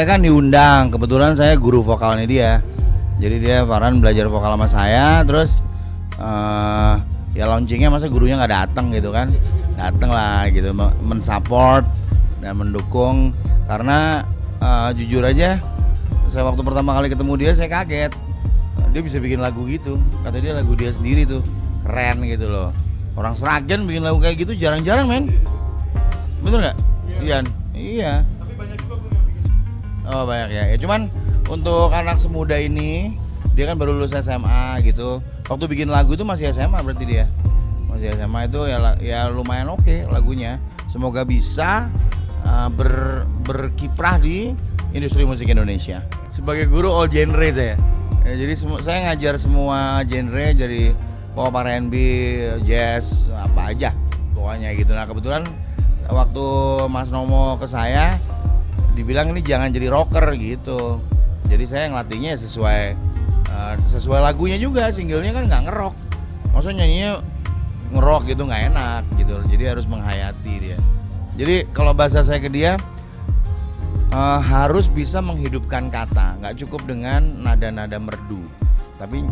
awalnya kan diundang, kebetulan saya guru vokalnya dia. Jadi dia Farhan belajar vokal sama saya, terus ya launchingnya masa gurunya nggak datang gitu kan. Datang lah gitu, mensupport dan mendukung. Karena jujur aja, saya waktu pertama kali ketemu dia saya kaget. Dia bisa bikin lagu gitu, kata dia lagu dia sendiri tuh, keren gitu loh. Orang Sragen bikin lagu kayak gitu jarang-jarang men. Betul nggak? Iya. Tapi banyak juga belum yang bikin. Oh banyak ya. Cuman untuk anak semuda ini, dia kan baru lulus SMA gitu. Waktu bikin lagu itu masih SMA berarti dia. Masih SMA itu ya lumayan oke lagunya. Semoga bisa berkiprah di industri musik Indonesia. Sebagai guru all genre saya. Ya, jadi saya ngajar semua genre, jadi pop, R&B, jazz, apa aja pokoknya gitu. Nah kebetulan waktu Mas Nomo ke saya dibilang ini jangan jadi rocker gitu. Jadi saya ngelatihnya sesuai lagunya juga, singlenya kan nggak ngerok. Maksudnya nyanyinya ngerok gitu nggak enak gitu. Jadi harus menghayati dia. Jadi kalau bahasa saya ke dia harus bisa menghidupkan kata, nggak cukup dengan nada-nada merdu. Tapi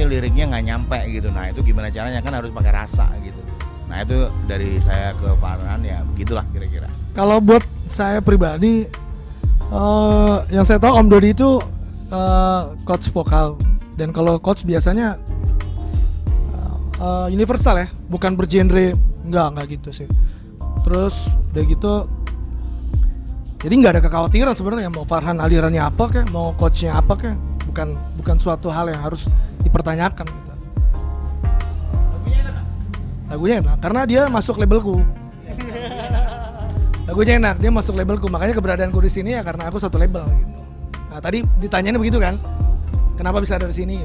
liriknya nggak nyampe gitu. Nah itu gimana caranya, kan harus pakai rasa gitu. Nah itu dari saya ke Farhan ya begitulah kira-kira. Kalau buat saya pribadi, yang saya tahu Om Dodi itu coach vokal, dan kalau coach biasanya universal ya, bukan bergenre, enggak gitu sih. Terus udah gitu, jadi nggak ada kekhawatiran sebenarnya mau Farhan alirannya apa kayak, mau coachnya apa kayak, bukan suatu hal yang harus dipertanyakan gitu. Lagunya enak karena dia masuk labelku. Lagunya enak, dia masuk labelku, makanya keberadaanku di sini ya karena aku satu label gitu. Nah tadi ditanyain begitu kan, kenapa bisa ada di sini?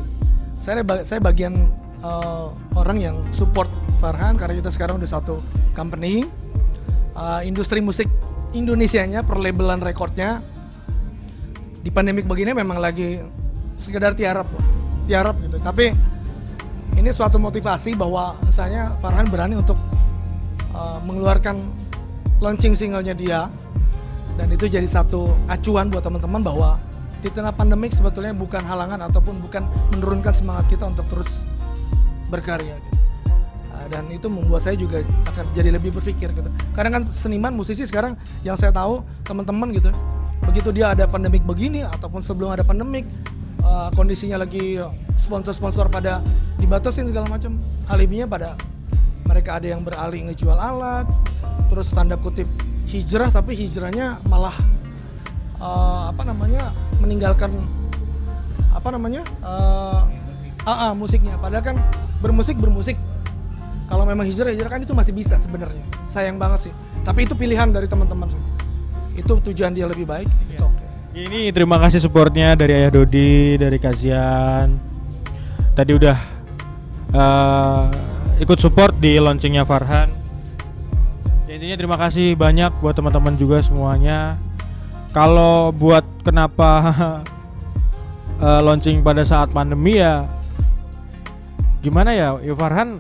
Saya bagian orang yang support Farhan karena kita sekarang udah satu company. Industri musik Indonesianya, perlabelan rekornya di pandemik begini memang lagi sekedar tiarap gitu. Tapi ini suatu motivasi bahwa misalnya Farhan berani untuk mengeluarkan launching singlenya dia, dan itu jadi satu acuan buat teman-teman bahwa di tengah pandemik sebetulnya bukan halangan ataupun bukan menurunkan semangat kita untuk terus berkarya gitu. Dan itu membuat saya juga akan jadi lebih berpikir gitu. Kadang kan seniman, musisi sekarang yang saya tahu teman-teman gitu, begitu dia ada pandemik begini ataupun sebelum ada pandemik, kondisinya lagi sponsor-sponsor pada dibatasin segala macam, alibinya pada mereka ada yang beralih ngejual alat, terus tanda kutip hijrah, tapi hijrahnya malah meninggalkan musiknya. Padahal kan bermusik kalau memang hijrah kan itu masih bisa sebenarnya. Sayang banget sih. Tapi itu pilihan dari teman-teman sih. Itu tujuan dia lebih baik. It's okay. Ini terima kasih supportnya dari Ayah Dodi, dari Kazian. Tadi udah ikut support di launchingnya Farhan. Ya, intinya terima kasih banyak buat teman-teman juga semuanya. Kalau buat kenapa launching pada saat pandemi ya gimana ya, Farhan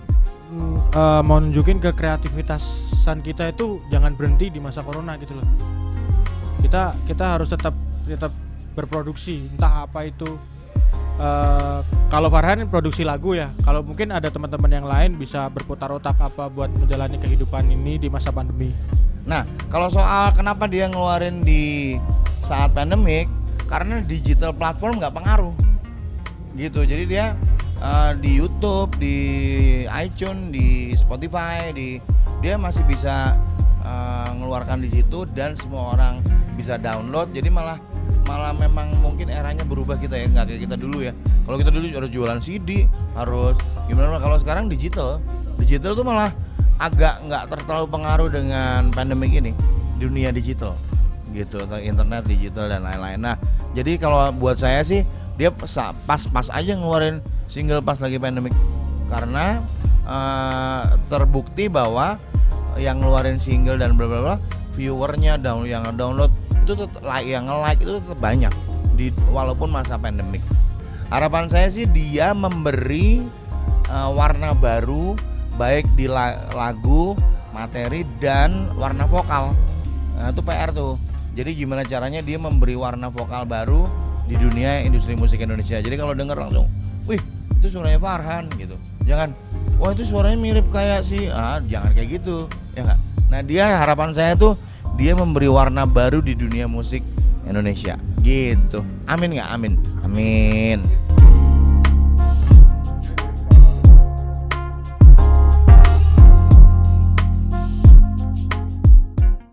mau nunjukin ke kreativitasan kita itu jangan berhenti di masa corona gitu loh. Kita harus tetap berproduksi, entah apa itu. Kalau Farhan produksi lagu ya, kalau mungkin ada teman-teman yang lain bisa berputar otak apa buat menjalani kehidupan ini di masa pandemi. Nah kalau soal kenapa dia ngeluarin di saat pandemik, karena digital platform nggak pengaruh gitu. Jadi dia di YouTube, di iTunes, di Spotify, dia masih bisa ngeluarkan di situ dan semua orang bisa download. Jadi malah memang mungkin eranya berubah kita ya, nggak kayak kita dulu ya. Kalau kita dulu harus jualan CD, harus gimana. Kalau sekarang digital tuh malah agak nggak terlalu pengaruh dengan pandemik ini, dunia digital gitu, internet digital dan lain-lain. Nah jadi kalau buat saya sih dia pas aja ngeluarin single pas lagi pandemik, karena terbukti bahwa yang ngeluarin single dan bla bla bla viewernya yang download itu tetap yang nge-like itu tetap banyak walaupun masa pandemik. Harapan saya sih dia memberi warna baru baik di lagu, materi dan warna vokal. Nah, itu PR tuh. Jadi gimana caranya dia memberi warna vokal baru di dunia industri musik Indonesia. Jadi kalau denger langsung, wih itu suaranya Farhan gitu. Jangan, wah itu suaranya mirip kayak si, jangan kayak gitu, ya nggak. Nah dia harapan saya tuh dia memberi warna baru di dunia musik Indonesia, gitu. Amin nggak? Amin. Amin.